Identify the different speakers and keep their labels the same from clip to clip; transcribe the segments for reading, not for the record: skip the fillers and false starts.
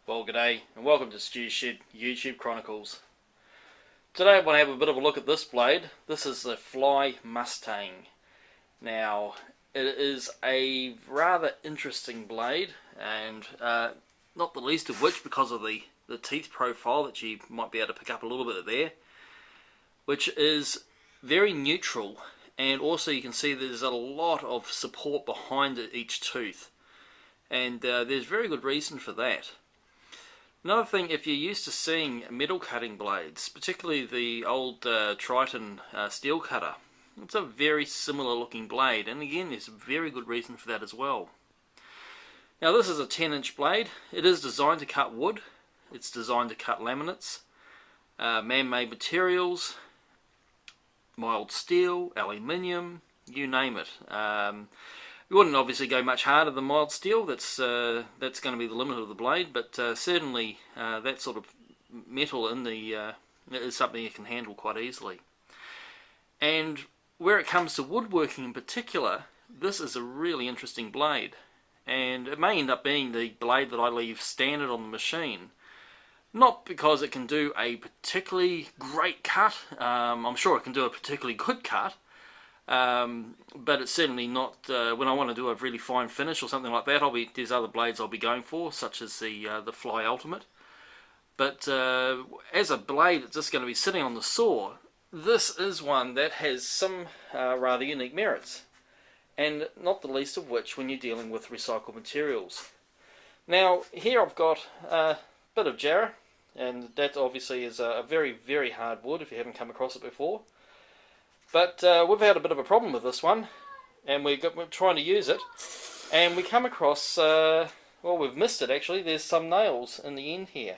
Speaker 1: Well, g'day and welcome to Stu's Shed YouTube Chronicles. Today I want to have a bit of a look at this blade. This is the Flai Mustang. Now, it is a rather interesting blade, and not the least of which because of the teeth profile that you might be able to pick up a little bit there, which is very neutral, and also you can see there's a lot of support behind each tooth, and there's very good reason for that. Another thing, if you're used to seeing metal cutting blades, particularly the old Triton steel cutter, it's a very similar looking blade, and again there's a very good reason for that as well. Now this is a 10-inch blade. It is designed to cut wood, it's designed to cut laminates, man-made materials, mild steel, aluminium, you name it. You wouldn't obviously go much harder than mild steel, that's going to be the limit of the blade, but certainly that sort of metal in the is something you can handle quite easily. And where it comes to woodworking in particular, this is a really interesting blade, and it may end up being the blade that I leave standard on the machine. Not because it can do a particularly great cut, I'm sure it can do a particularly good cut, but it's certainly not when I want to do a really fine finish or something like that. There's other blades I'll be going for, such as the Flai Ultimate. But as a blade that's just going to be sitting on the saw, this is one that has some rather unique merits, and not the least of which when you're dealing with recycled materials. Now here I've got a bit of jarrah, and that obviously is a very, very hard wood if you haven't come across it before. But we've had a bit of a problem with this one, and we're trying to use it, and we come across, well, we've missed it actually. There's some nails in the end here,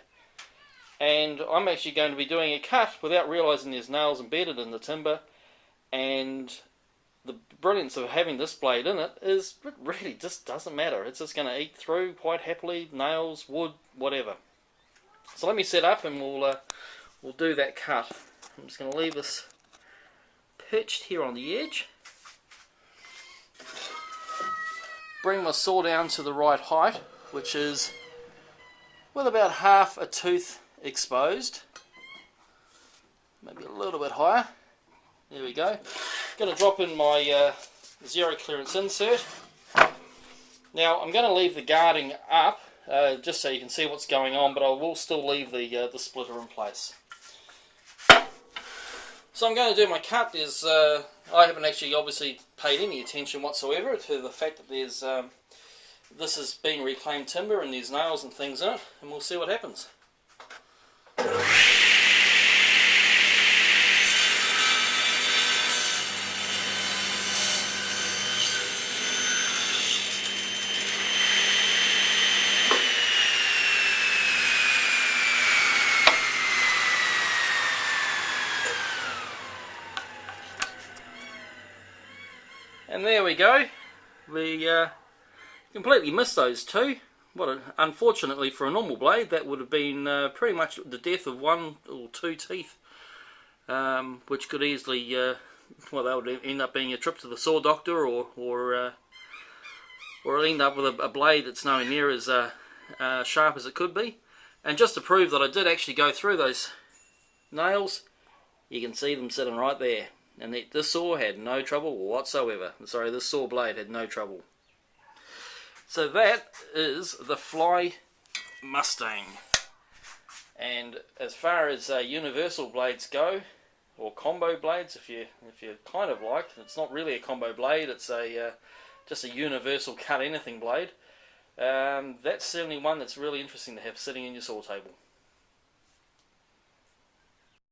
Speaker 1: and I'm actually going to be doing a cut without realising there's nails embedded in the timber. And the brilliance of having this blade in it is it really just doesn't matter. It's just going to eat through quite happily, nails, wood, whatever. So let me set up and we'll do that cut. I'm just going to leave this perched here on the edge. Bring my saw down to the right height, which is with about half a tooth exposed. Maybe a little bit higher. There we go. Going to drop in my zero clearance insert. Now I'm going to leave the guarding up just so you can see what's going on, but I will still leave the splitter in place. So I'm going to do my cut. I haven't actually obviously paid any attention whatsoever to the fact that there's this is being reclaimed timber and there's nails and things in it, and we'll see what happens. And there we go. We completely missed those two. Unfortunately for a normal blade, that would have been pretty much the death of one or two teeth, which could easily, well, that would end up being a trip to the saw doctor, or end up with a blade that's nowhere near as sharp as it could be. And just to prove that I did actually go through those nails, you can see them sitting right there. And this saw had no trouble whatsoever. Sorry, this saw blade had no trouble. So that is the Flai Mustang. And as far as universal blades go, or combo blades, if you kind of like, it's not really a combo blade. It's just a universal cut anything blade. That's certainly one that's really interesting to have sitting in your saw table.